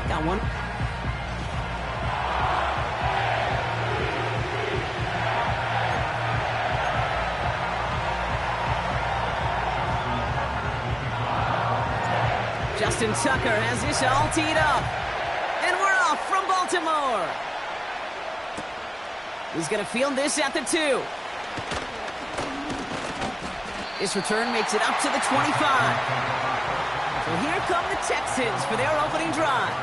Got one. Justin Tucker has this all teed up. And we're off from Baltimore. He's going to field this at the 2. This return makes it up to the 25. So here come the Texans for their opening drive.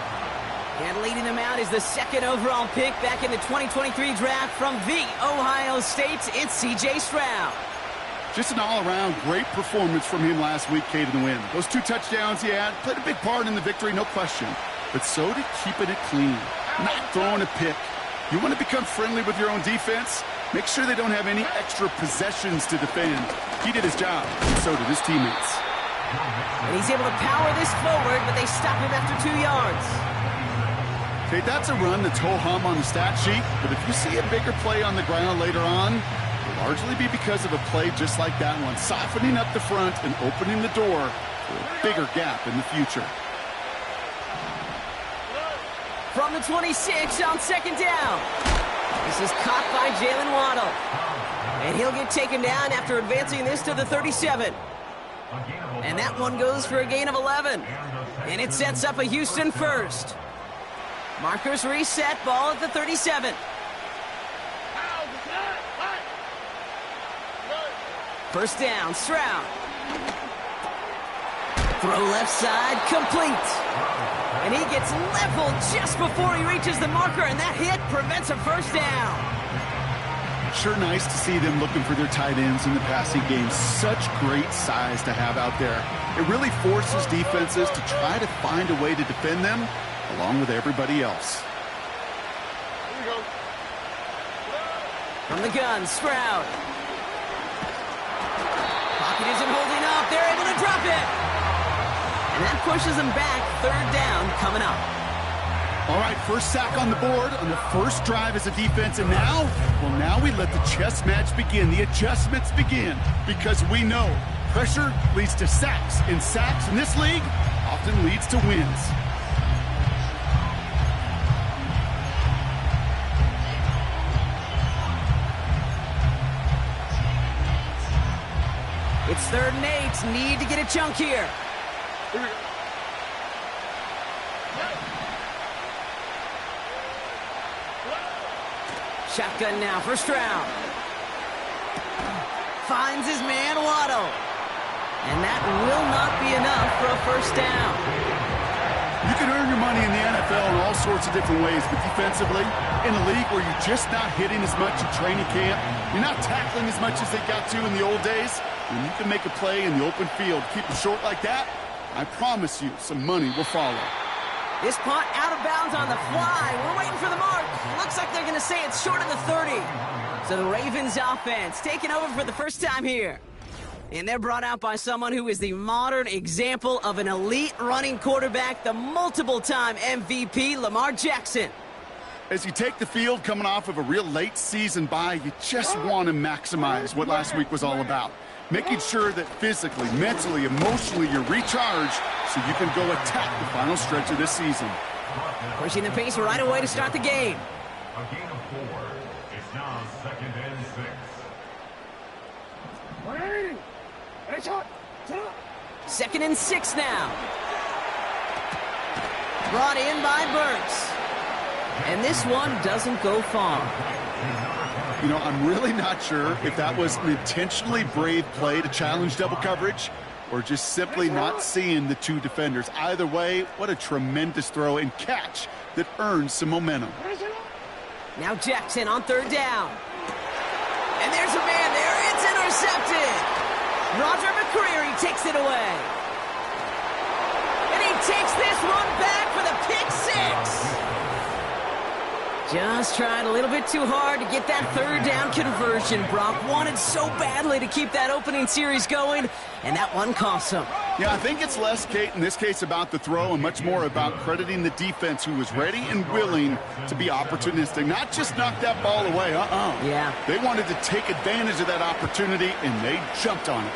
And leading them out is the 2nd overall pick back in the 2023 draft from the Ohio State. It's C.J. Stroud. Just an all-around great performance from him last week, Kate, in the win. Those 2 touchdowns he had played a big part in the victory, no question. But so did keeping it clean, not throwing a pick. You want to become friendly with your own defense? Make sure they don't have any extra possessions to defend. He did his job, and so did his teammates. And he's able to power this forward, but they stop him after 2 yards. Okay, that's a run that's ho-hum on the stat sheet, but if you see a bigger play on the ground later on, it'll largely be because of a play just like that one, softening up the front and opening the door for a bigger gap in the future. From the 26 on 2nd down. This is caught by Jalen Waddle. And he'll get taken down after advancing this to the 37. And that one goes for a gain of 11. And it sets up a Houston first. Markers reset, ball at the 37. First down, Stroud. Throw left side, complete. And he gets leveled just before he reaches the marker, and that hit prevents a first down. Sure nice to see them looking for their tight ends in the passing game. Such great size to have out there. It really forces defenses to try to find a way to defend them along with everybody else. From the gun, Stroud. Pocket isn't holding up. They're able to drop it. And that pushes them back. 3rd down coming up. All right, first sack on the board on the first drive as a defense. And now we let the chess match begin. The adjustments begin because we know pressure leads to sacks. And sacks in this league often leads to wins. It's 3rd and 8. Need to get a chunk here. Shotgun now for Stroud. Finds his man, Waddle. And that will not be enough for a first down. You can earn your money in the NFL in all sorts of different ways, but defensively, in a league where you're just not hitting as much in training camp, you're not tackling as much as they got to in the old days, when you can make a play in the open field, keep it short like that, I promise you some money will follow. This punt out of bounds on the fly. We're waiting for the mark. Looks like they're going to say it's short of the 30. So the Ravens offense taking over for the first time here. And they're brought out by someone who is the modern example of an elite running quarterback, the multiple-time MVP, Lamar Jackson. As you take the field coming off of a real late season bye, you just want to maximize what last week was all about. Making sure that physically, mentally, emotionally you're recharged so you can go attack the final stretch of this season. Pushing the pace right away to start the game. A gain of 4. It's now 2nd and 6. 2nd and 6 now. Brought in by Burks. And this one doesn't go far. You know, I'm really not sure if that was an intentionally brave play to challenge double coverage or just simply not seeing the two defenders. Either way, what a tremendous throw and catch that earns some momentum. Now Jackson on 3rd down. And there's a man there. It's intercepted. Roger McCreary takes it away. And he takes this one back for the pick 6. Just tried a little bit too hard to get that 3rd down conversion. Brock wanted so badly to keep that opening series going, and that one cost him. Yeah, I think it's less, Kate, in this case about the throw and much more about crediting the defense who was ready and willing to be opportunistic. Not just knock that ball away, Yeah. They wanted to take advantage of that opportunity, and they jumped on it.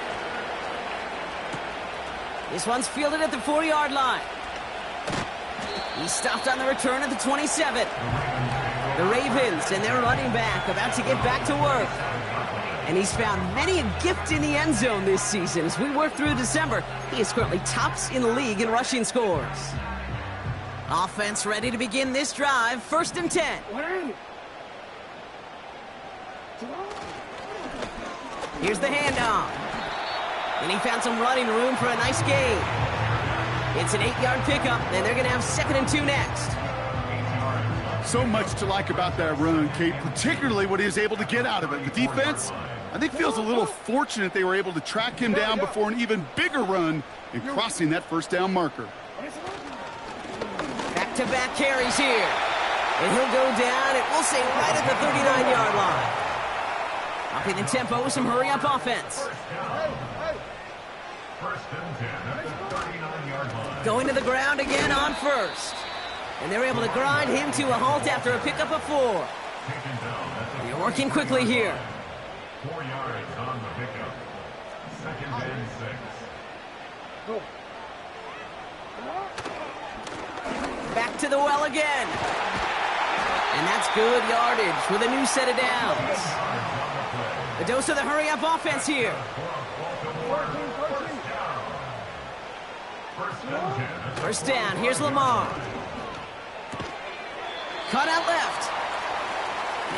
This one's fielded at the 4-yard line. He's stopped on the return at the 27. The Ravens and their running back about to get back to work. And he's found many a gift in the end zone this season. As we work through December, he is currently tops in the league in rushing scores. Offense ready to begin this drive. 1st and 10. Here's the handoff. And he found some running room for a nice gain. It's an 8-yard pickup, and they're going to have 2nd and 2 next. So much to like about that run, Kate, particularly what he was able to get out of it. The defense, I think, feels a little fortunate they were able to track him down before an even bigger run in crossing that 1st down marker. Back-to-back carries here. And he'll go down, and we'll say right at the 39-yard line. Upping the tempo with some hurry-up offense. Going to the ground again on 1st. And they're able to grind him to a halt after a pickup of 4. You're working quickly here. 4 yards on the pickup. 2nd and 6. Back to the well again. And that's good yardage with a new set of downs. A dose of the hurry-up offense here. First down, here's Lamar. Cut out left.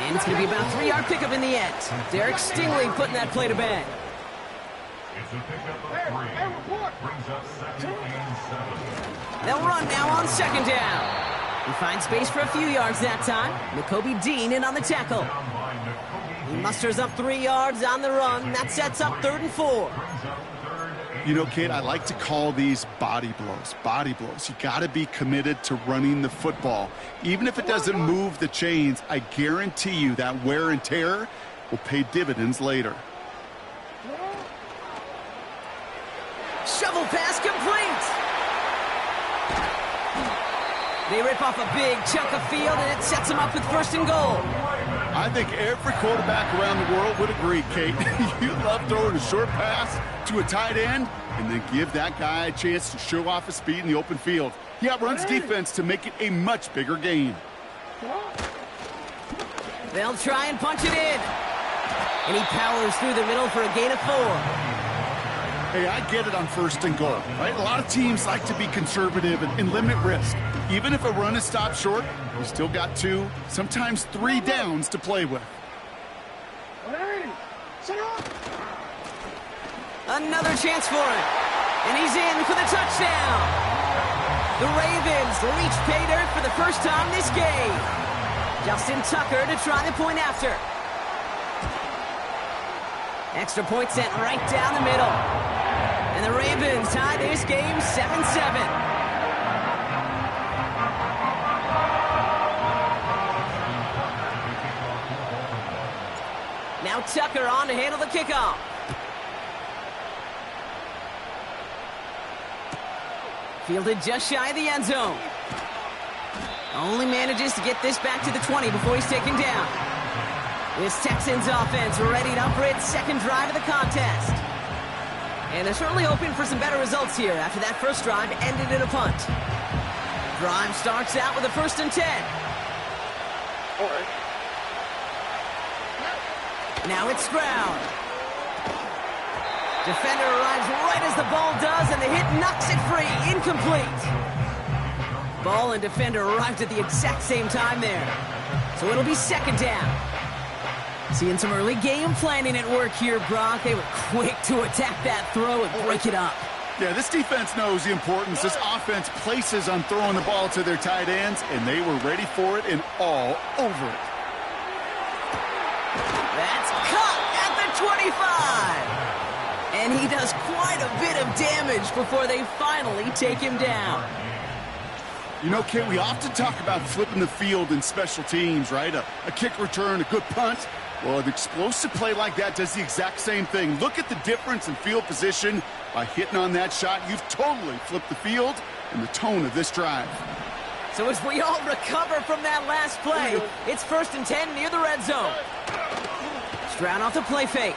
And it's going to be about a 3-yard pickup in the end. Derek Stingley putting that play to bed. It's a pickup of 3. Brings up 2nd and 7. They'll run now on 2nd down. He finds space for a few yards that time. N'Kobe Dean in on the tackle. He musters up 3 yards on the run. That sets up 3rd and 4. You know, Kate, I like to call these body blows. Body blows. You got to be committed to running the football. Even if it doesn't move the chains, I guarantee you that wear and tear will pay dividends later. Shovel pass complete. They rip off a big chunk of field, and it sets them up with 1st and goal. I think every quarterback around the world would agree, Kate. You love throwing a short pass to a tight end and then give that guy a chance to show off his speed in the open field. He outruns defense to make it a much bigger gain. They'll try and punch it in. And he powers through the middle for a gain of 4. Hey, I get it on 1st and goal, right? A lot of teams like to be conservative and limit risk. Even if a run is stopped short, you still got 2, sometimes 3 downs to play with. Another chance for him. And he's in for the touchdown. The Ravens reach pay dirt for the first time this game. Justin Tucker to try the point after. Extra point sent right down the middle. And the Ravens tie this game 7-7. Now Tucker on to handle the kickoff. Fielded just shy of the end zone. Only manages to get this back to the 20 before he's taken down. This Texans offense ready up for its 2nd drive of the contest. And they're certainly hoping for some better results here after that first drive ended in a punt. Drive starts out with a 1st and 10. Now it's Stroud. Defender arrives right as the ball does, and the hit knocks it free. Incomplete. Ball and defender arrived at the exact same time there. So it'll be 2nd down. Seeing some early game planning at work here, Brock. They were quick to attack that throw and break it up. Yeah, this defense knows the importance this offense places on throwing the ball to their tight ends, and they were ready for it and all over it. That's caught at the 25. And he does quite a bit of damage before they finally take him down. You know, Kate, we often talk about flipping the field in special teams, right? A kick return, a good punt. Well, an explosive play like that does the exact same thing. Look at the difference in field position. By hitting on that shot, you've totally flipped the field and the tone of this drive. So as we all recover from that last play, it's 1st and 10 near the red zone. Stroud off the play fake.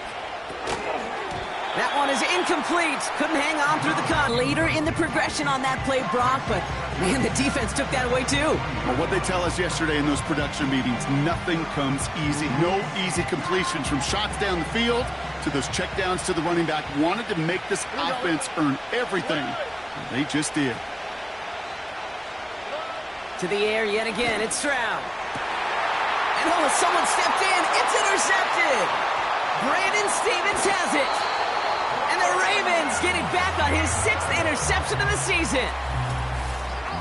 That one is incomplete. Couldn't hang on through the con. Later in the progression on that play, Brock, but man, the defense took that away too. Well, what they tell us yesterday in those production meetings, nothing comes easy. No easy completions from shots down the field to those checkdowns to the running back. Wanted to make this offense earn everything. And they just did. To the air yet again, it's Stroud. And oh, someone stepped in. It's intercepted. Brandon Stevens has it. And the Ravens get it back on his 6th interception of the season.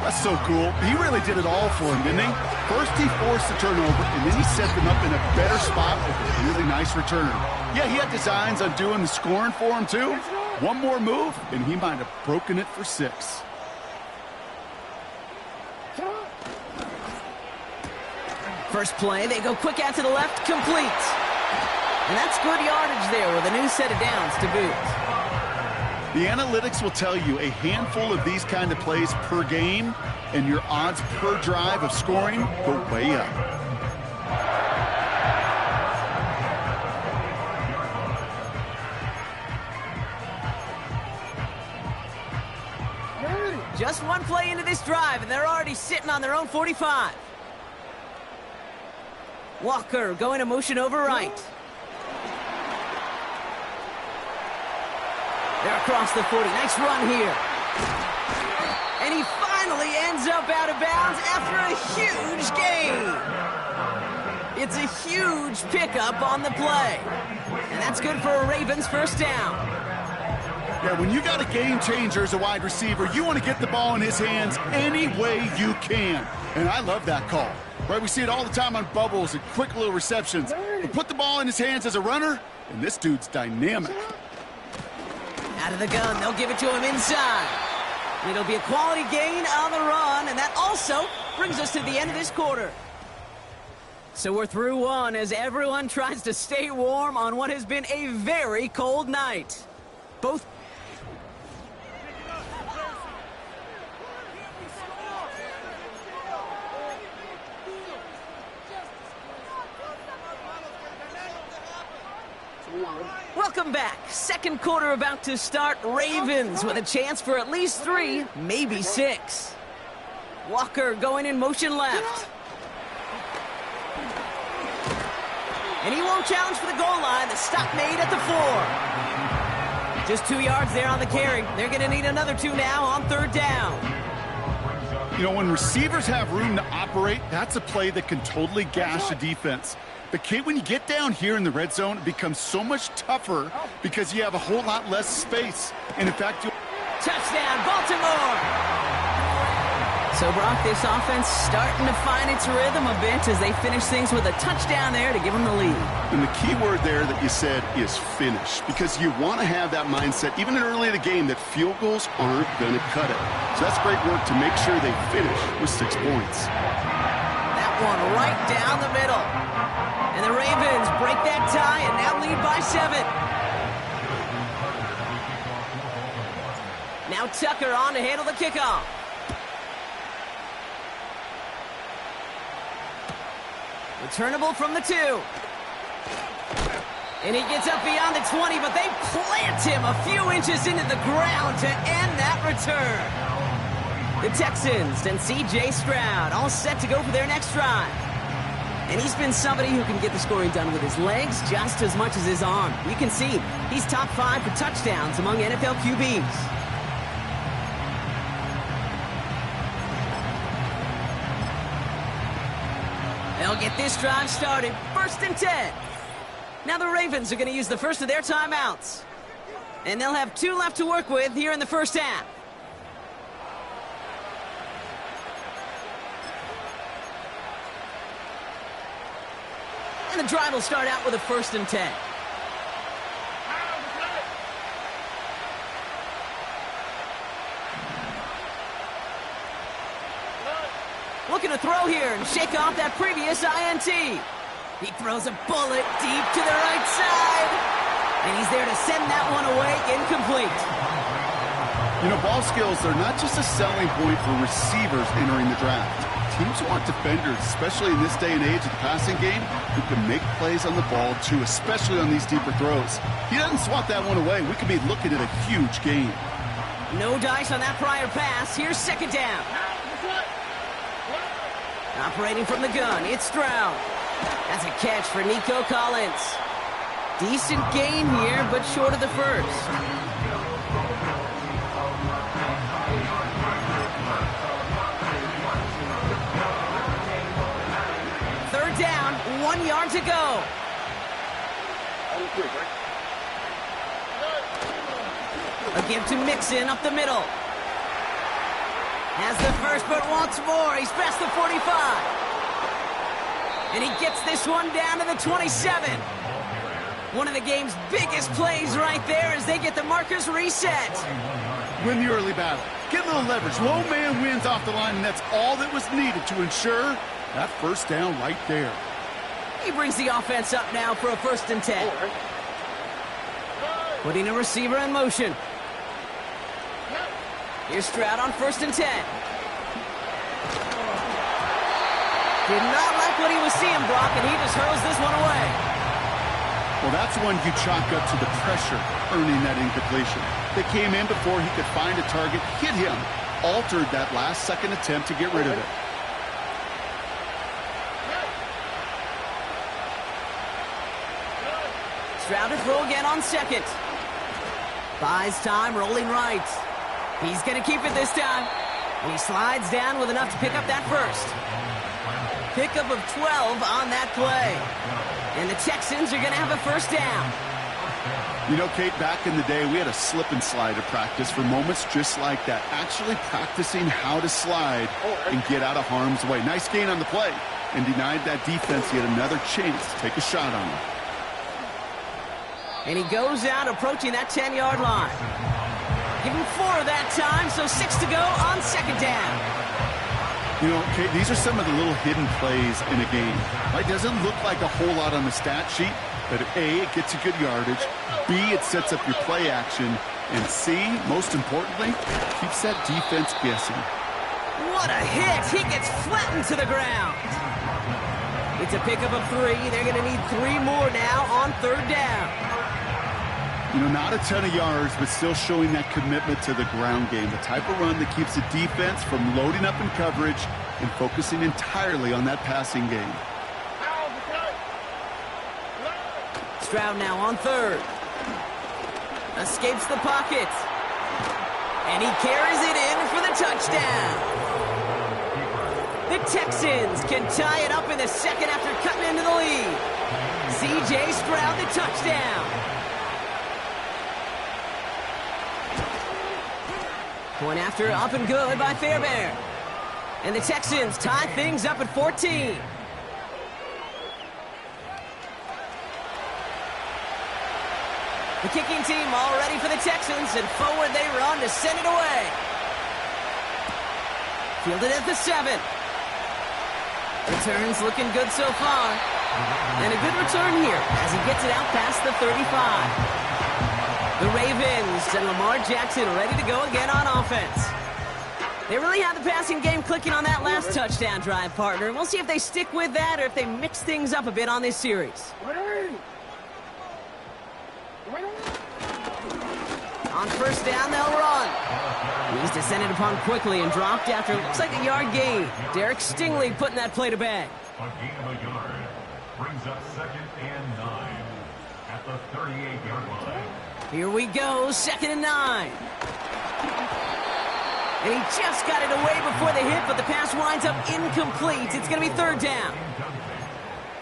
That's so cool. He really did it all for him, didn't he? First he forced the turnover, and then he set them up in a better spot with a really nice return. Yeah, he had designs on doing the scoring for him, too. One more move, and he might have broken it for 6. First play, they go quick out to the left, complete. And that's good yardage there with a new set of downs to boot. The analytics will tell you a handful of these kind of plays per game, and your odds per drive of scoring go way up. Just one play into this drive, and they're already sitting on their own 45. Walker going to motion over right. They're across the 40. Nice run here. And he finally ends up out of bounds after a huge gain. It's a huge pickup on the play. And that's good for a Ravens first down. Yeah, when you got a game changer as a wide receiver, you want to get the ball in his hands any way you can. And I love that call. Right, we see it all the time on bubbles and quick little receptions. But put the ball in his hands as a runner, and this dude's dynamic. Out of the gun, they'll give it to him inside. It'll be a quality gain on the run, and that also brings us to the end of this quarter. So we're through one as everyone tries to stay warm on what has been a very cold night. Both Welcome back. Second quarter about to start. Ravens with a chance for at least 3, maybe 6. Walker going in motion left. And he won't challenge for the goal line. The stop made at the 4. Just 2 yards there on the carry. They're going to need another 2 now on 3rd down. You know, when receivers have room to operate, that's a play that can totally gash a defense. But, Kate, when you get down here in the red zone, it becomes so much tougher because you have a whole lot less space. And, in fact, touchdown, Baltimore! So, Brock, this offense starting to find its rhythm a bit as they finish things with a touchdown there to give them the lead. And the key word there that you said is finish, because you want to have that mindset, even early in the game, that field goals aren't going to cut it. So that's great work to make sure they finish with 6 points. That one right down the middle. And the Ravens break that tie and now lead by 7. Now Tucker on to handle the kickoff. Returnable from the 2. And he gets up beyond the 20, but they plant him a few inches into the ground to end that return. The Texans and C.J. Stroud all set to go for their next drive. And he's been somebody who can get the scoring done with his legs just as much as his arm. You can see he's top 5 for touchdowns among NFL QBs. They'll get this drive started. 1st and 10. Now the Ravens are going to use the first of their timeouts. And they'll have 2 left to work with here in the first half. And the drive will start out with a 1st and 10. Looking to throw here and shake off that previous INT. He throws a bullet deep to the right side. And he's there to send that one away incomplete. You know, ball skills are not just a selling point for receivers entering the draft. Teams want defenders, especially in this day and age of the passing game, who can make plays on the ball too, especially on these deeper throws. He doesn't swat that one away. We could be looking at a huge game. No dice on that prior pass. Here's second down. Operating from the gun, it's Stroud. That's a catch for Nico Collins. Decent gain here, but short of the first. Third down, 1 yard to go. A give to Mixon up the middle. Has the first, but wants more. He's past the 45. And he gets this one down to the 27. One of the game's biggest plays right there as they get the markers reset. Win the early battle. Get a little leverage. Low man wins off the line, and that's all that was needed to ensure that first down right there. He brings the offense up now for a 1st and 10. Putting a receiver in motion. Here's Stroud on 1st and 10. Did not like what he was seeing, Brock, and he just hurls this one away. Well, that's one you chalk up to the pressure earning that incompletion. They came in before he could find a target, hit him, altered that last-second attempt to get rid of it. Stroud to throw again on 2nd. Buys time, rolling right. He's going to keep it this time. And he slides down with enough to pick up that first. Pickup of 12 on that play. And the Texans are going to have a 1st down. You know, Kate, back in the day, we had a slip and slide at practice for moments just like that. Actually practicing how to slide and get out of harm's way. Nice gain on the play. And denied that defense yet another chance to take a shot on him. And he goes out approaching that 10-yard line. Give him 4 that time, so 6 to go on 2nd down. You know, Kate, these are some of the little hidden plays in a game. It doesn't look like a whole lot on the stat sheet, but A, it gets you good yardage, B, it sets up your play action, and C, most importantly, keeps that defense guessing. What a hit! He gets flattened to the ground. It's a pickup of 3. They're going to need 3 more now on 3rd down. You know, not a ton of yards, but still showing that commitment to the ground game. The type of run that keeps the defense from loading up in coverage and focusing entirely on that passing game. Stroud now on 3rd. Escapes the pocket. And he carries it in for the touchdown. The Texans can tie it up in the 2nd after cutting into the lead. C.J. Stroud, the touchdown. Point after up and good by Fairbairn. And the Texans tie things up at 14. The kicking team all ready for the Texans, and forward they run to send it away. Fielded at the 7. Returns looking good so far. And a good return here as he gets it out past the 35. The Ravens and Lamar Jackson ready to go again on offense. They really have the passing game clicking on that last touchdown drive, partner. And we'll see if they stick with that or if they mix things up a bit on this series. On 1st down, they'll run. He's descended upon quickly and dropped after looks like a yard gain. Derek Stingley putting that play to bed. A gain of a yard brings up 2nd and 9 at the 38-yard line. Here we go, 2nd and 9. And he just got it away before the hit, but the pass winds up incomplete. It's going to be 3rd down.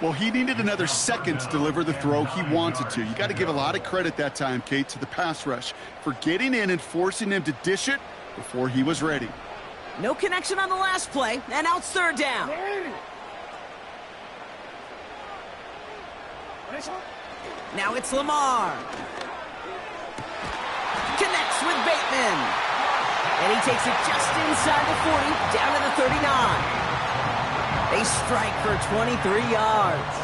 Well, he needed another second to deliver the throw he wanted to. You got to give a lot of credit that time, Kate, to the pass rush for getting in and forcing him to dish it before he was ready. No connection on the last play, and now it's 3rd down. Now it's Lamar. Connects with Bateman. And he takes it just inside the 40, down to the 39. They strike for 23 yards.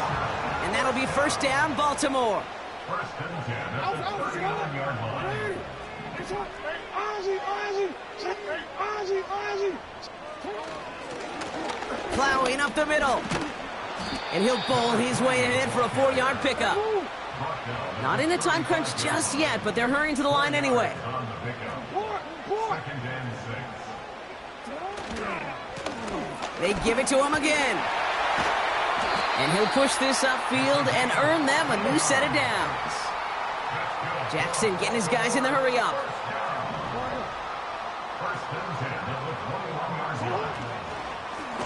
And that'll be 1st down, Baltimore. 1st and 10 at the 39-yard line. Plowing up the middle. And he'll bowl his way ahead for a 4-yard pickup. Not in a time crunch just yet, but they're hurrying to the line anyway. They give it to him again. And he'll push this upfield and earn them a new set of downs. Jackson getting his guys in the hurry up.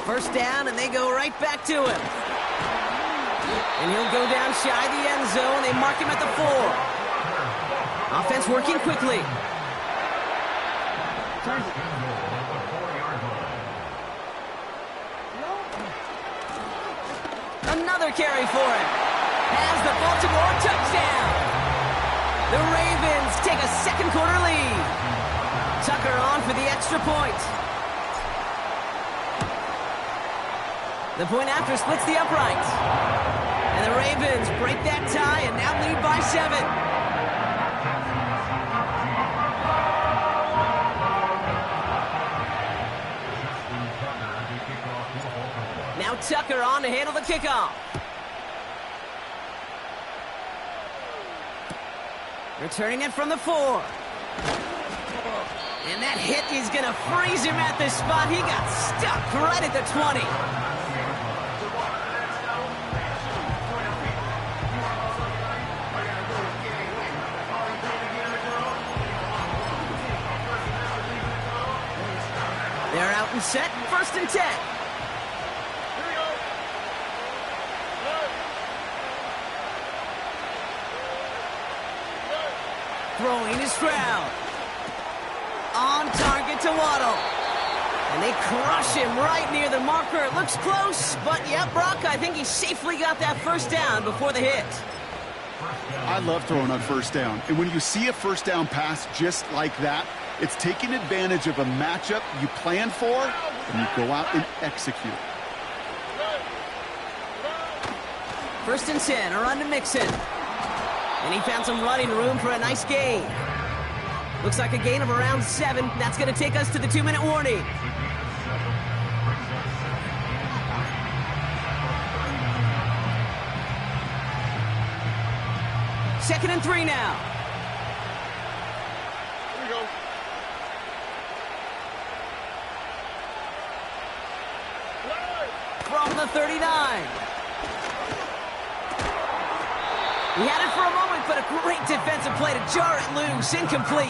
First down, and they go right back to him. And he'll go down shy the end zone. They mark him at the 4. Offense working quickly. Another carry for him. Has the Baltimore touchdown. The Ravens take a second-quarter lead. Tucker on for the extra point. The point after splits the uprights. And the Ravens break that tie and now lead by 7. Now Tucker on to handle the kickoff. Returning it from the 4. And that hit is going to freeze him at the spot. He got stuck right at the 20. They're out and set, 1st and 10. Throwing is Stroud. On target to Waddle. And they crush him right near the marker. It looks close, but yeah, Brock, I think he safely got that first down before the hit. I love throwing on first down. And when you see a first down pass just like that, it's taking advantage of a matchup you plan for, and you go out and execute. 1st and 10, a run to Mixon. And he found some running room for a nice gain. Looks like a gain of around 7. That's going to take us to the 2-minute warning. Second and 3 now. Here we go. From the 39. He had it for a moment, but a great defensive play to jar it loose. Incomplete.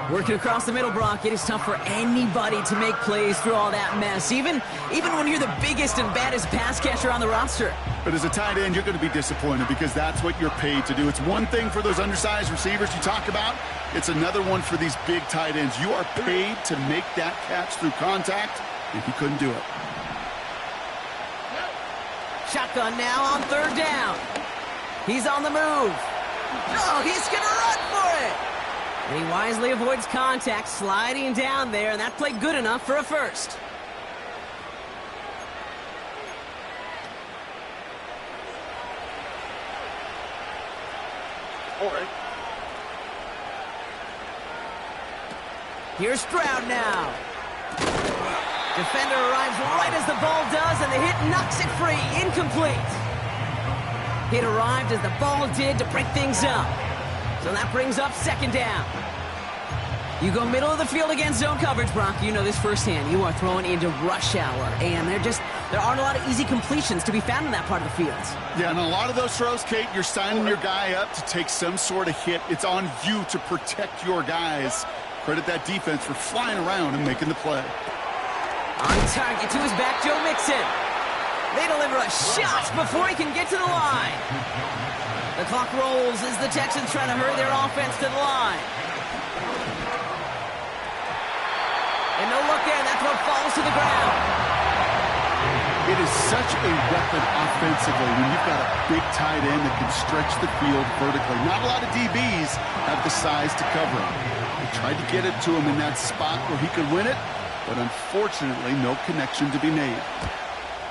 Working across the middle, Brock, it is tough for anybody to make plays through all that mess, even when you're the biggest and baddest pass catcher on the roster. But as a tight end, you're going to be disappointed because that's what you're paid to do. It's one thing for those undersized receivers you talk about. It's another one for these big tight ends. You are paid to make that catch through contact, and he couldn't do it. Shotgun now on 3rd down. He's on the move. Oh, he's going to run for it. And he wisely avoids contact, sliding down there, and that played good enough for a first. All right. Here's Stroud now. Defender arrives right as the ball does, and the hit knocks it free. Incomplete. Hit arrived as the ball did to break things up. So that brings up 2nd down. You go middle of the field against zone coverage, Brock. You know this firsthand. You are throwing into rush hour, and there aren't a lot of easy completions to be found in that part of the field. Yeah, and a lot of those throws, Kate, you're signing your guy up to take some sort of hit. It's on you to protect your guys. Credit that defense for flying around and making the play. On target to his back, Joe Mixon. They deliver a shot before he can get to the line. The clock rolls as the Texans try to hurry their offense to the line. And no look there, that throw falls to the ground. It is such a weapon offensively when you've got a big tight end that can stretch the field vertically. Not a lot of DBs have the size to cover him. They tried to get it to him in that spot where he could win it, but unfortunately, no connection to be made.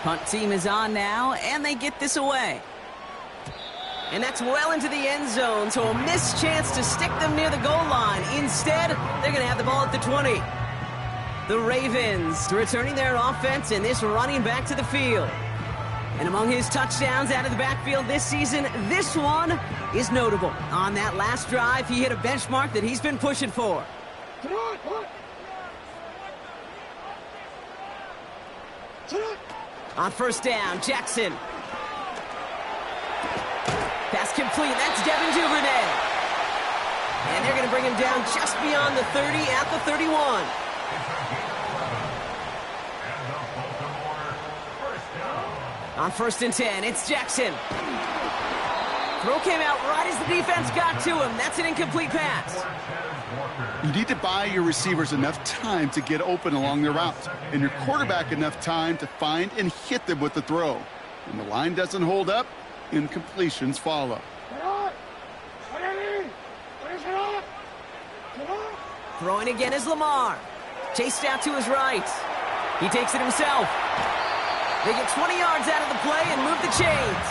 Punt team is on now, and they get this away. And that's well into the end zone, so a missed chance to stick them near the goal line. Instead, they're going to have the ball at the 20. The Ravens returning their offense and this running back to the field. And among his touchdowns out of the backfield this season, this one is notable. On that last drive, he hit a benchmark that he's been pushing for. On first down, Jackson. Pass complete. That's Devin Duvernay. And they're going to bring him down just beyond the 30 at the 31. On first and 10, it's Jackson. Throw came out right as the defense got to him. That's an incomplete pass. You need to buy your receivers enough time to get open along their routes, and your quarterback enough time to find and hit them with the throw. When the line doesn't hold up, incompletions follow. Throwing again is Lamar. Chased out to his right. He takes it himself. They get 20 yards out of the play and move the chains.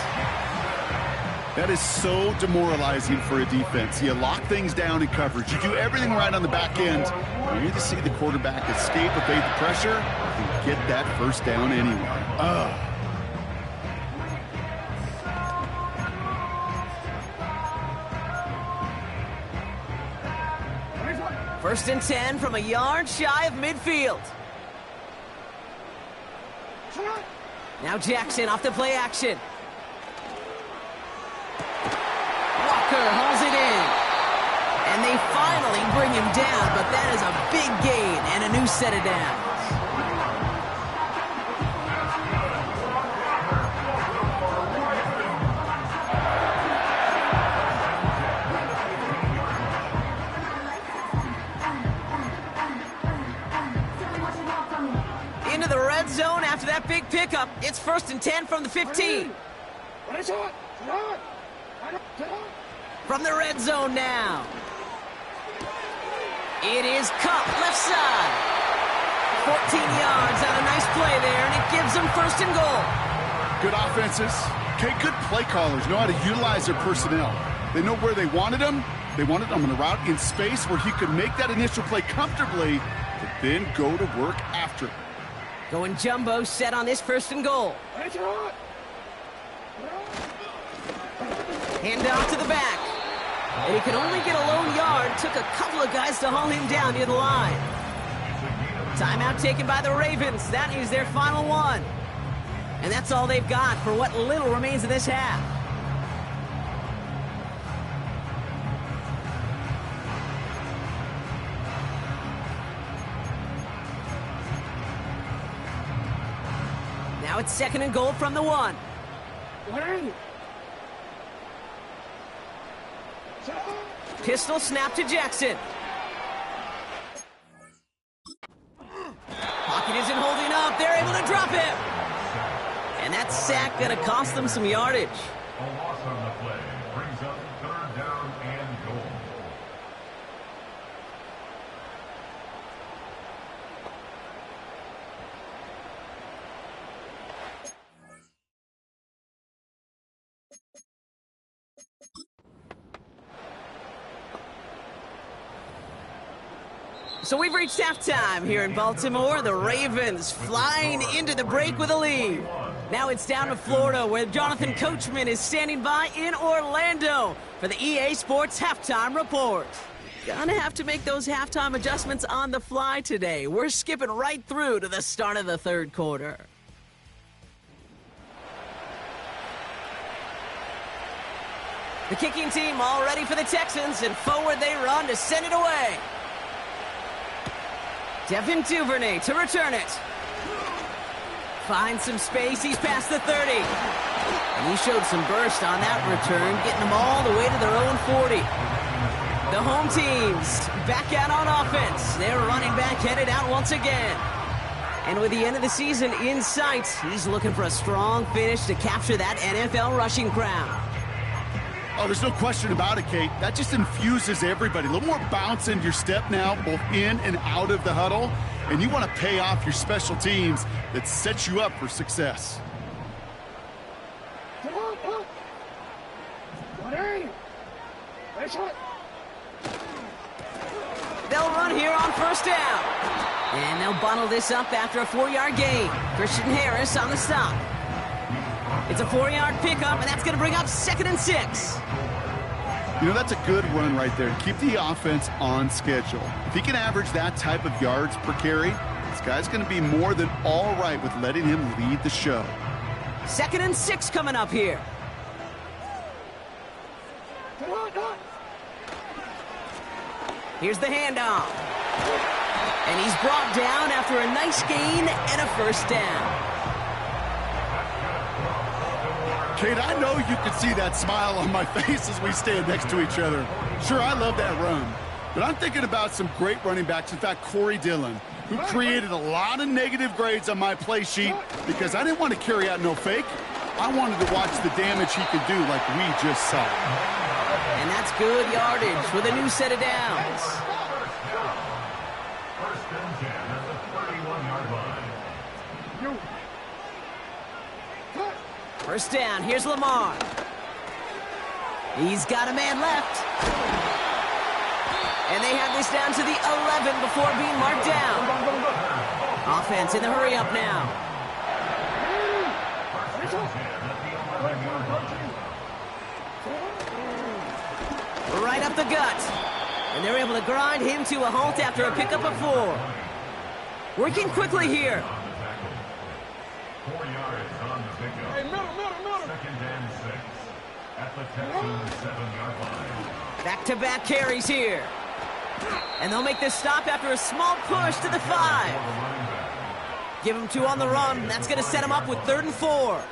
That is so demoralizing for a defense. You lock things down in coverage. You do everything right on the back end. You need to see the quarterback escape, evade the pressure, and get that first down anyway. First and 10 from a yard shy of midfield. Now Jackson off the play action. Walker hauls it in. And they finally bring him down, but that is a big gain and a new set of downs. Into the red zone after that big pickup. It's first and 10 from the 15. From the red zone now. It is Cup, left side. 14 yards on a nice play there, and it gives them first and goal. Good offenses. Okay, good play callers know how to utilize their personnel. They know where they wanted them. They wanted them on a route in space where he could make that initial play comfortably, but then go to work after it. Going jumbo set on this first and goal. Hand off to the back. And he can only get a lone yard. Took a couple of guys to haul him down near the line. Timeout taken by the Ravens. That is their final one. And that's all they've got for what little remains of this half. Now it's second and goal from the 1. Pistol snap to Jackson. Pocket isn't holding up. They're able to drop him. And that sack going to cost them some yardage. A loss on the play brings up third down and goal. So we've reached halftime here in Baltimore. The Ravens flying into the break with a lead. Now it's down to Florida, where Jonathan Coachman is standing by in Orlando for the EA Sports Halftime Report. Gonna have to make those halftime adjustments on the fly today. We're skipping right through to the start of the third quarter. The kicking team all ready for the Texans, and forward they run to send it away. Devin Duvernay to return it. Finds some space. He's past the 30. And he showed some burst on that return, getting them all the way to their own 40. The home teams back out on offense. Their running back headed out once again. And with the end of the season in sight, he's looking for a strong finish to capture that NFL rushing crown. Oh, there's no question about it, Kate. That just infuses everybody. A little more bounce into your step now, both in and out of the huddle. And you want to pay off your special teams that sets you up for success. They'll run here on first down. And they'll bottle this up after a 4-yard gain. Christian Harris on the stop. It's a 4-yard pickup, and that's going to bring up 2nd and 6. You know, that's a good run right there. Keep the offense on schedule. If he can average that type of yards per carry, this guy's going to be more than all right with letting him lead the show. 2nd and 6 coming up here. Here's the handoff. And he's brought down after a nice gain and a first down. Kate, I know you can see that smile on my face as we stand next to each other. Sure, I love that run. But I'm thinking about some great running backs. In fact, Corey Dillon, who created a lot of negative grades on my play sheet because I didn't want to carry out no fake. I wanted to watch the damage he could do like we just saw. And that's good yardage for the new set of downs. First and 10 at the 31-yard line. First down, here's Lamar. He's got a man left. And they have this down to the 11 before being marked down. Offense in the hurry up now. Right up the gut. And they're able to grind him to a halt after a pickup of 4. Working quickly here. 4 yards on the pickup. Second and 6 at the Texans 7-yard line. Back-to-back carries here. And they'll make this stop after a small push to the 5. Give him 2 on the run. That's going to set him up with 3rd and 4.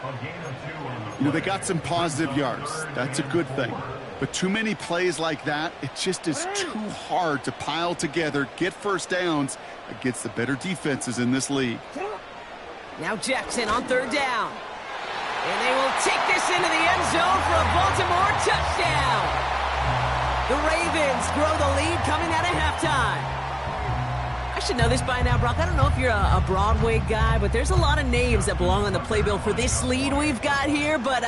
You know, they got some positive yards. That's a good thing. But too many plays like that, it just is too hard to pile together, get first downs against the better defenses in this league. Now Jackson on 3rd down. And they will take this into the end zone for a Baltimore touchdown. The Ravens grow the lead coming out of halftime. I should know this by now, Brock. I don't know if you're a Broadway guy, but there's a lot of names that belong on the playbill for this lead we've got here. But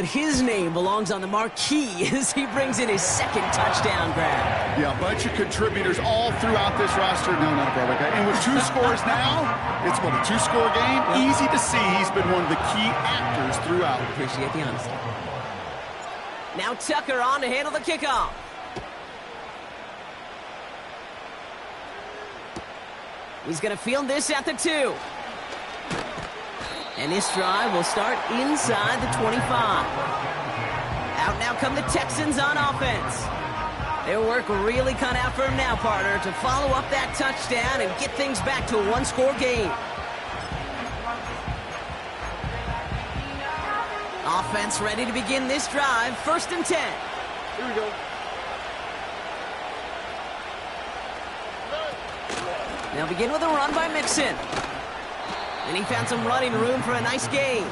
his name belongs on the marquee as he brings in his 2nd touchdown grab. Yeah, a bunch of contributors all throughout this roster. No, not a Broadway guy. And with 2 scores now, it's what, a 2-score game? Easy to see he's been one of the key actors throughout. Appreciate the honesty. Now Tucker on to handle the kickoff. He's going to field this at the 2. And this drive will start inside the 25. Out now come the Texans on offense. Their work really cut out for him now, partner, to follow up that touchdown and get things back to a 1-score game. Offense ready to begin this drive. 1st and 10. Here we go. They'll begin with a run by Mixon. And he found some running room for a nice gain.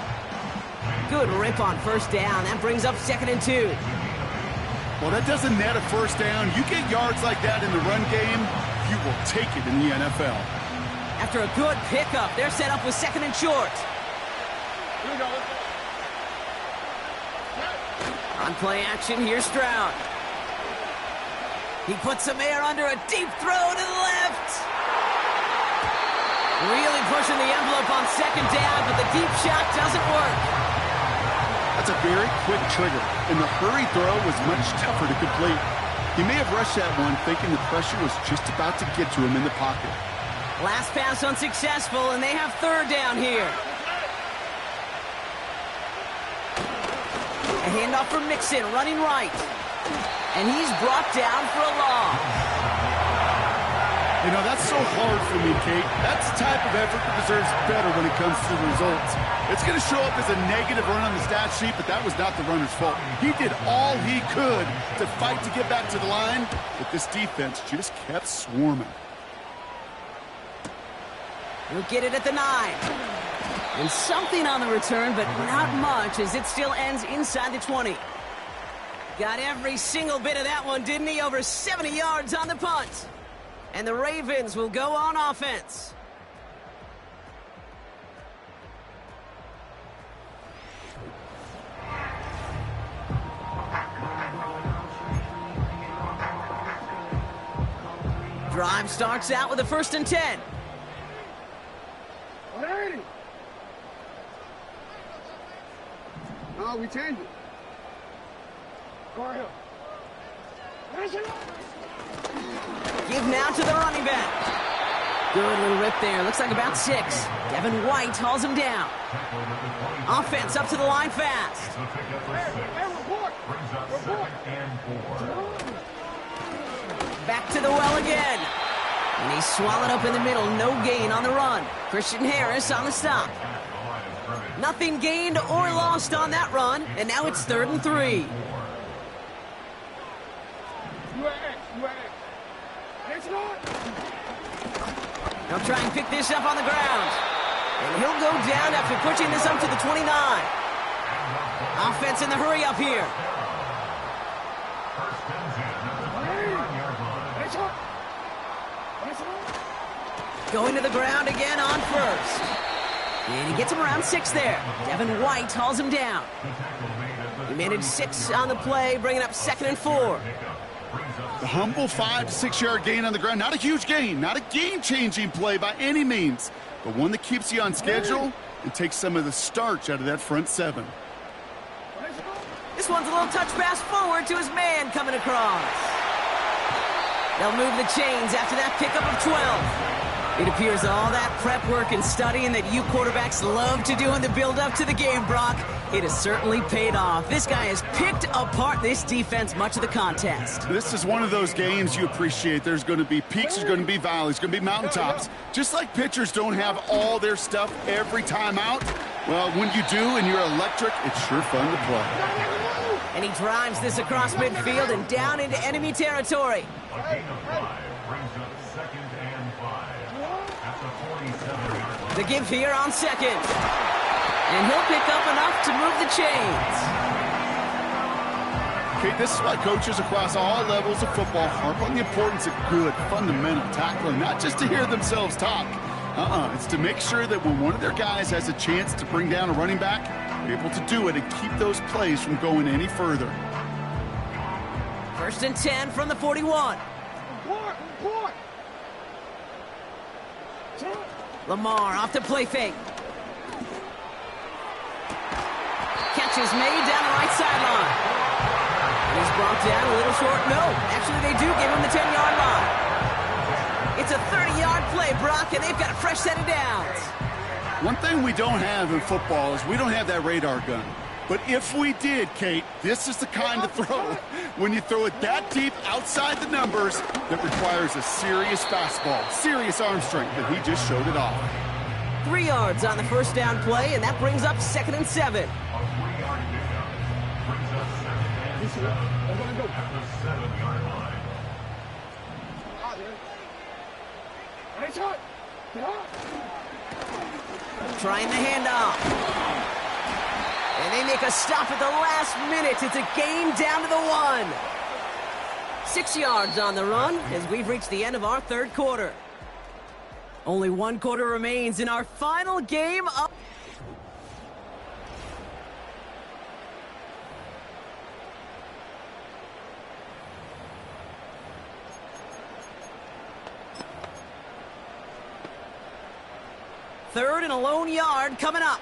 Good rip on 1st down. That brings up 2nd and 2. Well, that doesn't net a first down. You get yards like that in the run game, you will take it in the NFL. After a good pickup, they're set up with 2nd and short. Here we go. On play action, here's Stroud. He puts some air under a deep throw to the left. Really pushing the envelope on 2nd down, but the deep shot doesn't work. That's a very quick trigger, and the hurry throw was much tougher to complete. He may have rushed that one thinking the pressure was just about to get to him in the pocket. Last pass unsuccessful, and they have 3rd down here. A handoff for Mixon, running right. And he's brought down for a loss. You know, that's so hard for me, Kate. That's the type of effort that deserves better when it comes to the results. It's going to show up as a negative run on the stat sheet, but that was not the runner's fault. He did all he could to fight to get back to the line, but this defense just kept swarming. He'll get it at the 9. And something on the return, but not much, as it still ends inside the 20. Got every single bit of that one, didn't he? Over 70 yards on the punt. And the Ravens will go on offense. Drive starts out with a 1st and 10. No, we change it. Go ahead. Give now to the running back. Good little rip there. Looks like about 6. Devin White hauls him down. Offense up to the line fast. Back to the well again. And he's swallowed up in the middle. No gain on the run. Christian Harris on the stop. Nothing gained or lost on that run. And now it's 3rd and 3. He'll try and pick this up on the ground. And he'll go down after pushing this up to the 29. Offense in the hurry up here. Going to the ground again on 1st. And he gets him around 6 there. Devin White hauls him down. He managed 6 on the play, bringing up 2nd and 4. The humble 5 to 6 yard gain on the ground. Not a huge gain, not a game-changing play by any means, but one that keeps you on schedule and takes some of the starch out of that front 7. This one's a little touch pass forward to his man coming across. They'll move the chains after that pickup of 12. It appears all that prep work and studying that you quarterbacks love to do in the build-up to the game, Brock, it has certainly paid off. This guy has picked apart this defense much of the contest. This is one of those games you appreciate. There's going to be peaks, there's going to be valleys, going to be mountaintops. Just like pitchers don't have all their stuff every time out, well, when you do and you're electric, it's sure fun to play. And he drives this across midfield and down into enemy territory. A gain of 5 brings up 2nd and 5 at the 47-yard line. The give here on 2nd. And he'll pick up enough to move the chains. Okay, this is why coaches across all levels of football harp on the importance of good, fundamental tackling, not just to hear themselves talk. It's to make sure that when one of their guys has a chance to bring down a running back, they're able to do it and keep those plays from going any further. 1st and 10 from the 41. Lamar off the play fake. Catch is made down the right sideline. And he's brought down a little short. No, actually they do give him the 10-yard line. It's a 30-yard play, Brock, and they've got a fresh set of downs. One thing we don't have in football is we don't have that radar gun. But if we did, Kate, this is the kind of throw, when you throw it that deep outside the numbers, that requires a serious fastball, serious arm strength, and he just showed it off. 3 yards on the first down play, and that brings up 2nd and 7. A 3-yard pickup brings up 2nd and 7 at the 7-yard line. Trying the handoff. And they make a stop at the last minute. It's a gain down to the 1. 6 yards on the run as we've reached the end of our 3rd quarter. Only 1 quarter remains in our final game up. Third and a lone yard coming up.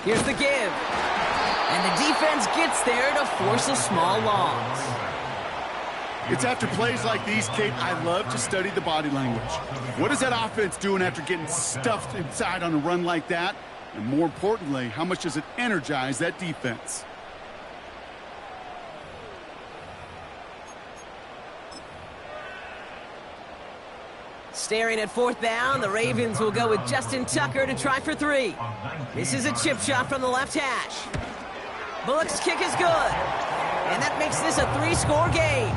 Here's the give. And the defense gets there to force a small loss. It's after plays like these, Kate, I love to study the body language. What is that offense doing after getting stuffed inside on a run like that? And more importantly, how much does it energize that defense? Staring at 4th down, the Ravens will go with Justin Tucker to try for 3. This is a chip shot from the left hash. Bullock's kick is good. And that makes this a 3-score game.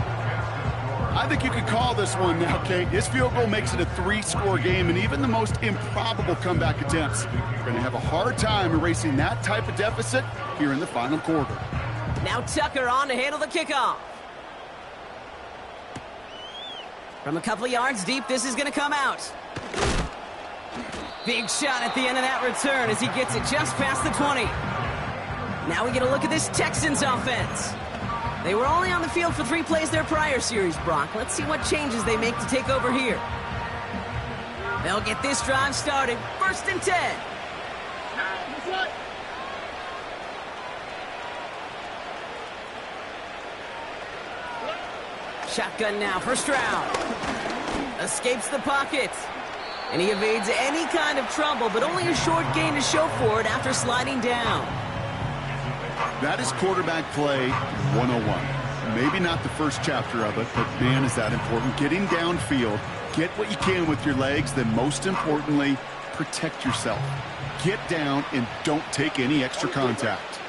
I think you could call this one now, Kate. His field goal makes it a 3-score game, and even the most improbable comeback attempts are going to have a hard time erasing that type of deficit here in the final quarter. Now Tucker on to handle the kickoff. From a couple of yards deep, this is going to come out. Big shot at the end of that return as he gets it just past the 20. Now we get a look at this Texans offense. They were only on the field for 3 plays their prior series, Brock. Let's see what changes they make to take over here. They'll get this drive started. 1st and 10. Shotgun now for Stroud. Escapes the pocket. And he evades any kind of trouble, but only a short gain to show for it after sliding down. That is quarterback play 101. Maybe not the first chapter of it, but man, is that important. Getting downfield, get what you can with your legs, then most importantly, protect yourself. Get down and don't take any extra contact.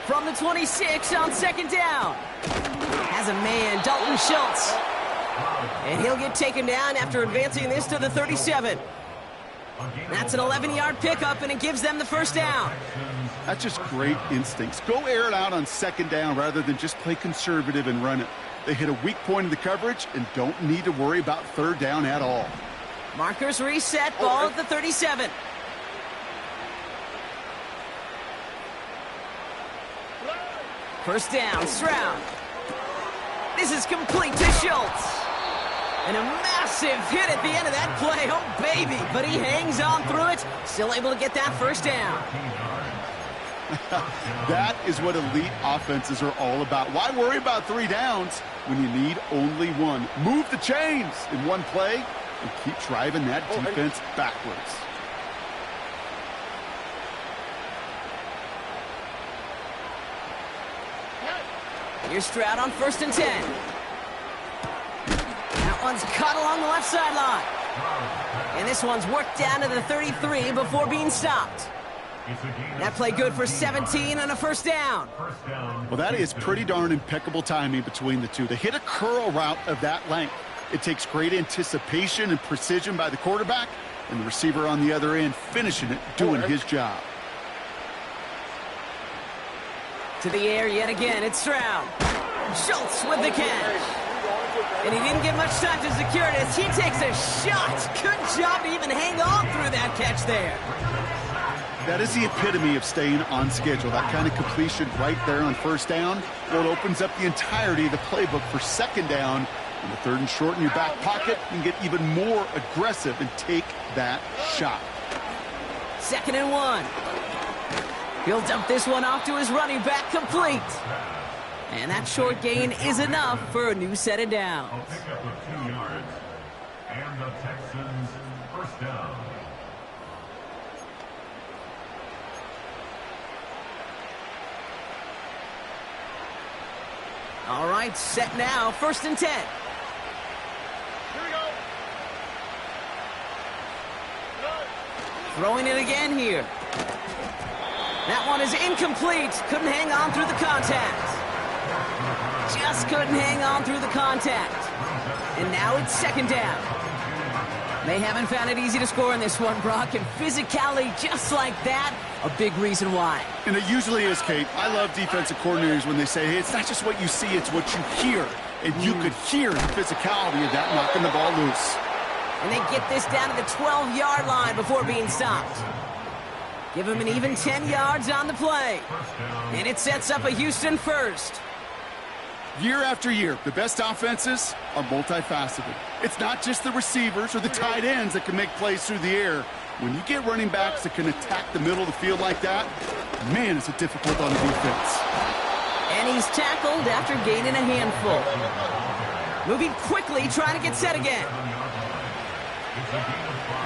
From the 26 on 2nd down. Has a man, Dalton Schultz. And he'll get taken down after advancing this to the 37. That's an 11-yard pickup, and it gives them the 1st down. That's just great instincts. Go air it out on 2nd down rather than just play conservative and run it. They hit a weak point in the coverage and don't need to worry about 3rd down at all. Markers reset, ball at the 37. First down, Stroud. This is complete to Schultz. And a massive hit at the end of that play. Oh, baby. But he hangs on through it. Still able to get that 1st down. That is what elite offenses are all about. Why worry about 3 downs when you need only 1? Move the chains in one play and keep driving that defense backwards. Here's Stroud on 1st and 10. That one's cut along the left sideline. And this one's worked down to the 33 before being stopped. That play good for 17 and a 1st down. Well, that is pretty darn impeccable timing between the two. To hit a curl route of that length, it takes great anticipation and precision by the quarterback, and the receiver on the other end finishing it, doing his job. To the air yet again, it's Stroud. Schultz with the catch. And he didn't get much time to secure it as he takes a shot. Good job to even hang on through that catch there. That is the epitome of staying on schedule. That kind of completion right there on 1st down. Well, it opens up the entirety of the playbook for 2nd down. And the 3rd and short in your back pocket, you can get even more aggressive and take that shot. 2nd and 1. He'll dump this one off to his running back, complete. And that short gain is enough for a new set of downs. A pickup of 2 yards. And the Texans 1st down. All right, set now, 1st and 10. Here we go. Throwing it again here. That one is incomplete. Couldn't hang on through the contact. Just couldn't hang on through the contact. And now it's 2nd down. They haven't found it easy to score in this one, Brock, and physicality just like that, a big reason why. And it usually is, Kate. I love defensive coordinators when they say, hey, it's not just what you see, it's what you hear. And you could hear the physicality of that knocking the ball loose. And they get this down to the 12-yard line before being stopped. Give him an even 10 yards on the play. And it sets up a Houston 1st. Year after year, the best offenses are multifaceted. It's not just the receivers or the tight ends that can make plays through the air. When you get running backs that can attack the middle of the field like that, man, it's difficult on the defense. And he's tackled after gaining a handful. Moving quickly, trying to get set again.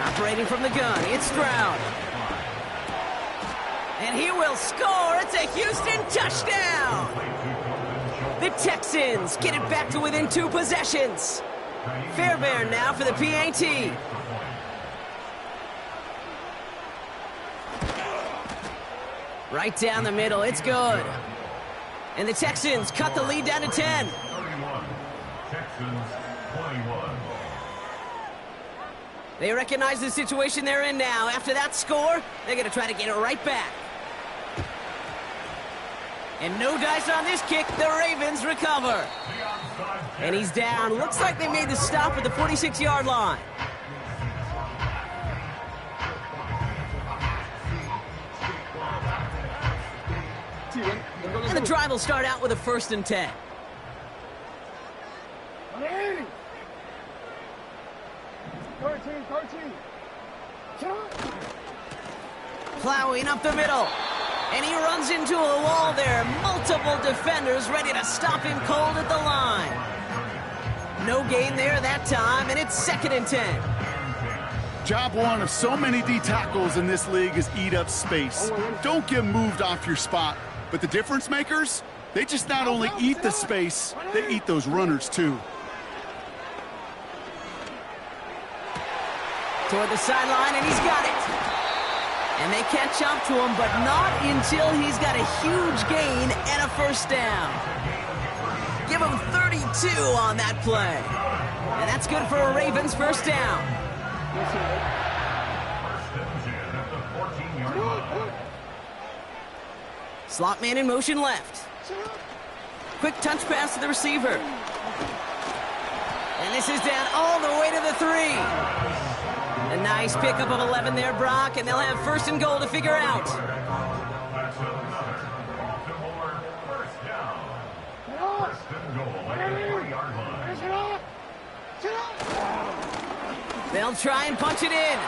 Operating from the gun, it's Stroud. And he will score. It's a Houston touchdown. The Texans get it back to within 2 possessions. Fairbairn now for the PAT. Right down the middle, it's good. And the Texans cut the lead down to 10. 31. Texans 21. They recognize the situation they're in now. After that score, they're going to try to get it right back. And no dice on this kick. The Ravens recover. And he's down. Looks like they made the stop at the 46-yard line. And the drive will start out with a 1st and 10. Plowing up the middle. And he runs into a wall there. Multiple defenders ready to stop him cold at the line. No gain there that time, and it's 2nd and 10. Job one of so many D tackles in this league is eat up space. Don't get moved off your spot. But the difference makers, they just not only eat the space, they eat those runners too. Toward the sideline, and he's got it. And they catch up to him, but not until he's got a huge gain and a first down. Give him 32 on that play. And that's good for a Ravens first down. Slot man in motion left. Quick touch pass to the receiver. And this is down all the way to the 3. A nice pickup of 11 there, Brock, and they'll have 1st and goal to figure out. They'll try and punch it in.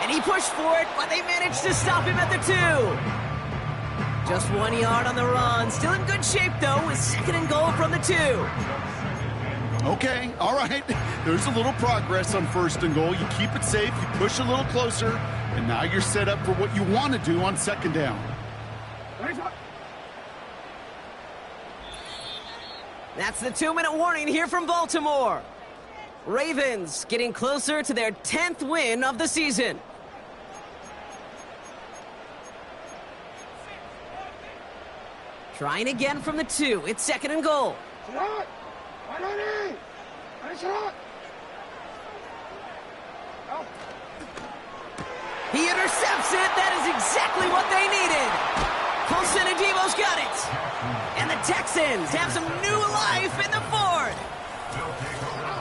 And he pushed for it, but they managed to stop him at the 2. Just 1 yard on the run. Still in good shape, though, with 2nd and goal from the 2. Okay, all right. There's a little progress on 1st and goal. You keep it safe, you push a little closer, and now you're set up for what you want to do on 2nd down. That's the 2-minute warning here from Baltimore. Ravens getting closer to their 10th win of the season. Trying again from the 2. It's 2nd and goal. He intercepts it. That is exactly what they needed. Colson and Devo's got it. And the Texans have some new life in the 4th.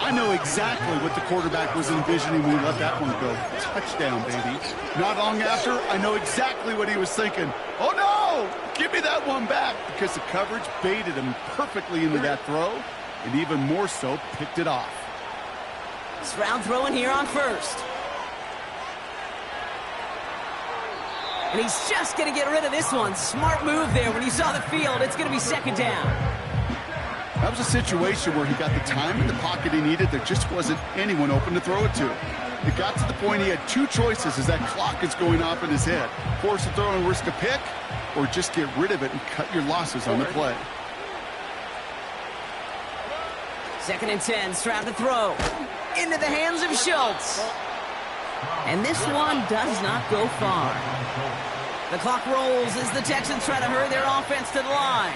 I know exactly what the quarterback was envisioning when he let that one go. Touchdown, baby. Not long after, I know exactly what he was thinking. Oh, no! Give me that one back, because the coverage baited him perfectly into that throw, and even more so, picked it off. Stroud throwing here on 1st. And he's just going to get rid of this one. Smart move there when he saw the field. It's going to be 2nd down. That was a situation where he got the time in the pocket he needed. There just wasn't anyone open to throw it to. It got to the point he had 2 choices as that clock is going off in his head. Force a throw and risk a pick, or just get rid of it and cut your losses on the play. 2nd and 10, Stroud to throw. Into the hands of Schultz. And this one does not go far. The clock rolls as the Texans try to hurry their offense to the line.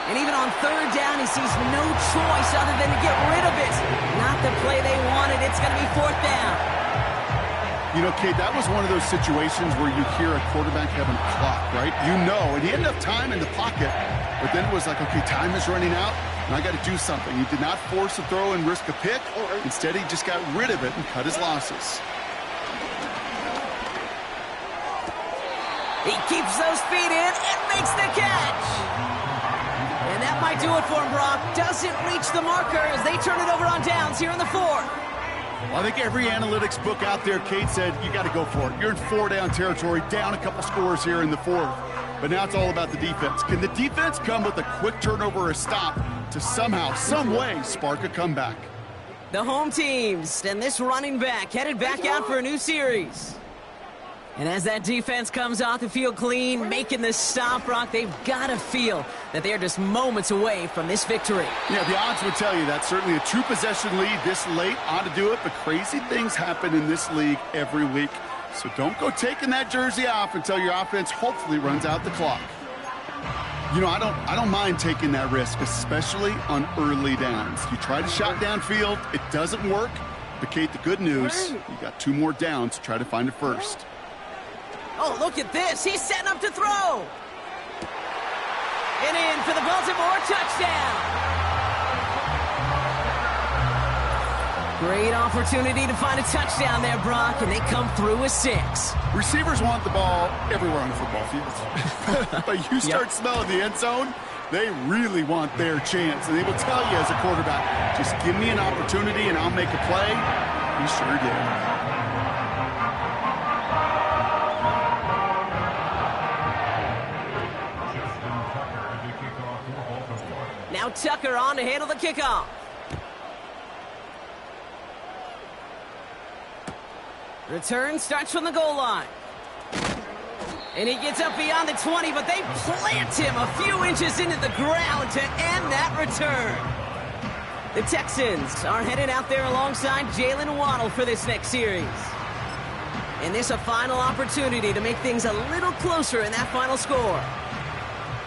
And even on 3rd down, he sees no choice other than to get rid of it. Not the play they wanted. It's going to be 4th down. You know, Kate, that was one of those situations where you hear a quarterback having a clock, right? You know, and he had enough time in the pocket, but then it was like, okay, time is running out, and I got to do something. He did not force a throw and risk a pick. Instead, he just got rid of it and cut his losses. He keeps those feet in and makes the catch. And that might do it for him, Brock. Doesn't reach the marker as they turn it over on downs here in the 4th. Well, I think every analytics book out there, Kate, said you got to go for it. You're in 4-down territory, down a couple scores here in the 4th. But now it's all about the defense. Can the defense come with a quick turnover or a stop to somehow, some way, spark a comeback? The home teams and this running back headed back out for a new series. And as that defense comes off the field clean, making this stop, Brock, they've got to feel that they're just moments away from this victory. Yeah, the odds would tell you that. Certainly a 2-possession lead this late ought to do it, but crazy things happen in this league every week. So don't go taking that jersey off until your offense hopefully runs out the clock. You know, I don't mind taking that risk, especially on early downs. You try to shot downfield, it doesn't work. But, Kate, the good news, you got 2 more downs to try to find a first. Oh, look at this. He's setting up to throw. And in for the Baltimore touchdown. Great opportunity to find a touchdown there, Brock, and they come through with 6. Receivers want the ball everywhere on the football field. But you start smelling the end zone, they really want their chance. And they will tell you as a quarterback, just give me an opportunity and I'll make a play. He sure did. Now Tucker on to handle the kickoff. Return starts from the goal line. And he gets up beyond the 20, but they plant him a few inches into the ground to end that return. The Texans are headed out there alongside Jalen Waddle for this next series. And this a final opportunity to make things a little closer in that final score.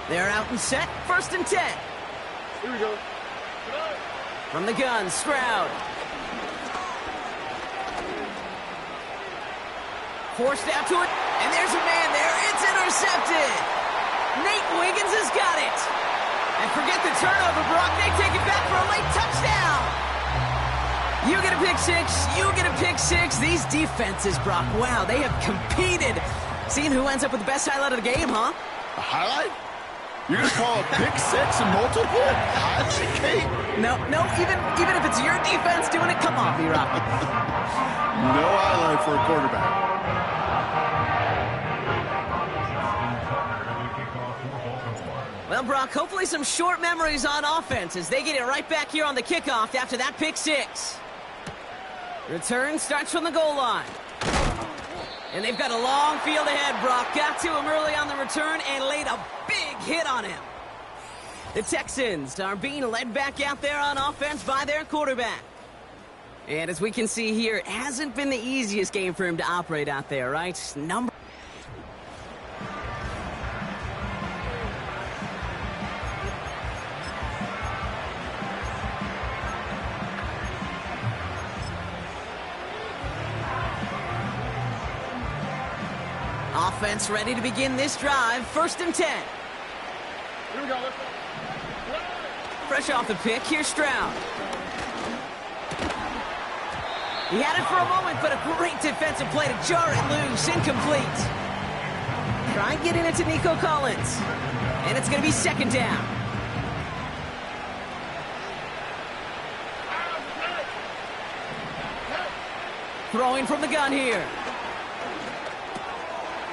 They're out and set, 1st and 10. Here we go. From the gun, Stroud. Forced out to it, and there's a man there. It's intercepted. Nate Wiggins has got it. And forget the turnover, Brock. They take it back for a late touchdown. You get a pick 6. You get a pick 6. These defenses, Brock, wow, they have competed. Seeing who ends up with the best highlight of the game, huh? A highlight? You're going to call a pick 6 and multiple? Highlight, Kate? No, even if it's your defense doing it, come on, B-Rock. No highlight for a quarterback. Well, Brock, hopefully some short memories on offense as they get it right back here on the kickoff after that pick 6. Return starts from the goal line. And they've got a long field ahead, Brock. Got to him early on the return and laid a big hit on him. The Texans are being led back out there on offense by their quarterback. And as we can see here, it hasn't been the easiest game for him to operate out there, right? Offense ready to begin this drive. 1st and 10. Here we go. Fresh off the pick, here's Stroud. He had it for a moment, but a great defensive play to jar it loose. Incomplete. Try and get in it to Nico Collins. And it's going to be 2nd down. Throwing from the gun here.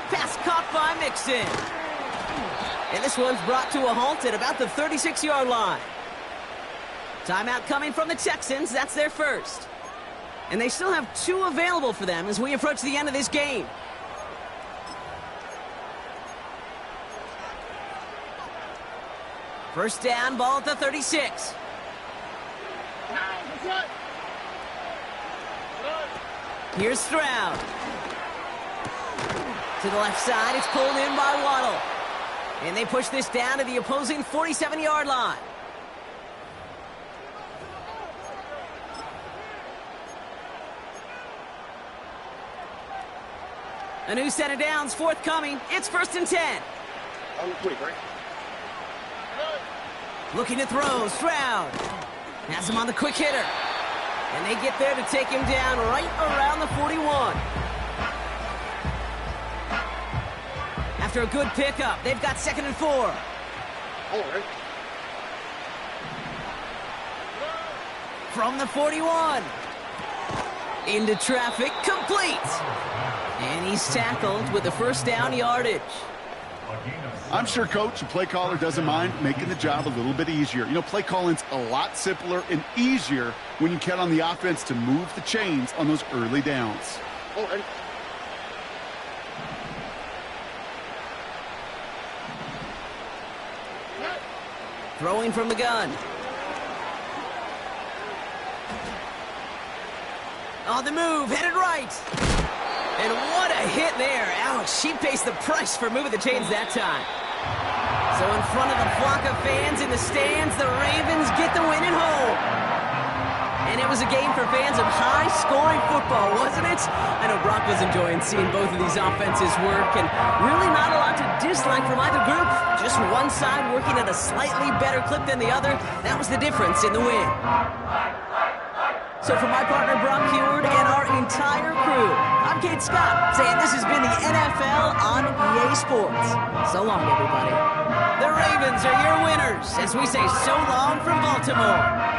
Pass caught by Mixon. And this one's brought to a halt at about the 36-yard line. Timeout coming from the Texans. That's their first. And they still have 2 available for them as we approach the end of this game. First down, ball at the 36. Here's Stroud. To the left side, it's pulled in by Waddle. And they push this down to the opposing 47-yard line. A new set of downs forthcoming. It's 1st and 10. On the quick, right? Looking to throw, Stroud. Has him on the quick hitter. And they get there to take him down right around the 41. After a good pickup, they've got 2nd and 4. All right. From the 41. Into traffic, complete. And he's tackled with the first down yardage. I'm sure coach and play caller doesn't mind making the job a little bit easier. You know, play calling's a lot simpler and easier when you count on the offense to move the chains on those early downs. All right. Throwing from the gun. On the move, headed right. And what a hit there. Ouch, she pays the price for moving the chains that time. So in front of the flock of fans in the stands, the Ravens get the win at home. And it was a game for fans of high-scoring football, wasn't it? I know Brock was enjoying seeing both of these offenses work, and really not a lot to dislike from either group. Just one side working at a slightly better clip than the other. That was the difference in the win. So for my partner Brock Heward and our entire crew, I'm Kate Scott, saying this has been the NFL on EA Sports. So long, everybody. The Ravens are your winners as we say so long from Baltimore.